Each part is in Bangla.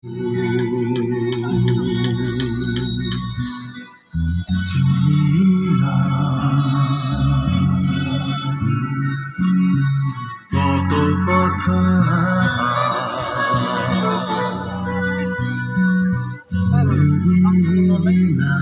কত কথা ভুলবে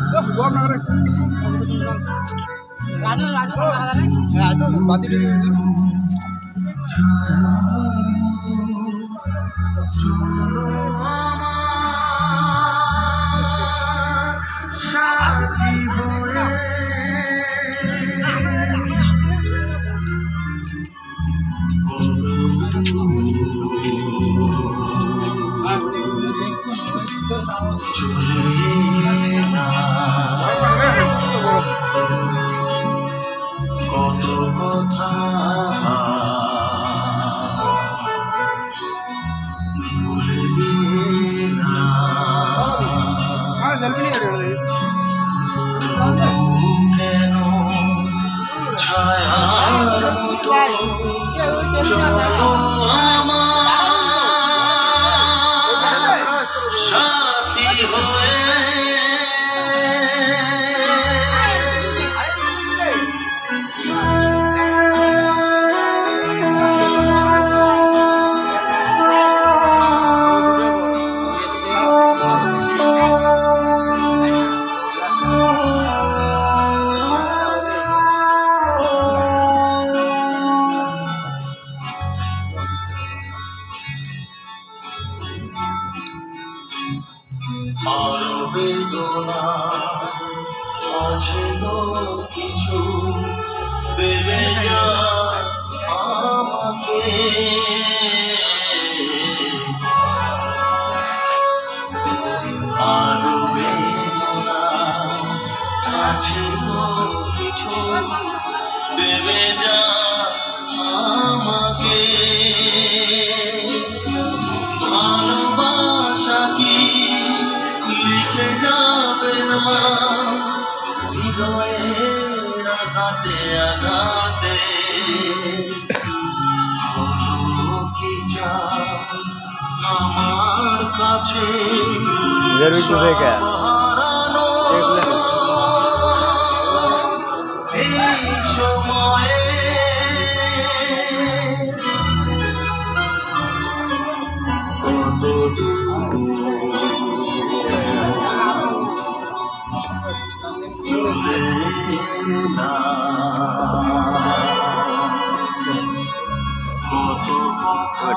না, কেন ছায়ার মতো চলো আমার সাথী হয়ে। আরো বেদনা আছে কিছু দেবে না আমাকে, আরো বেদনা আছে কিছু দেবে না আমাকে। ভালোবাসা কি লিখে যাবে না হৃদয়ের আঘাতে আঘাতে? কি চাও আমার কাছে হারানো এই সময়ে? কত চলে না, কত কথা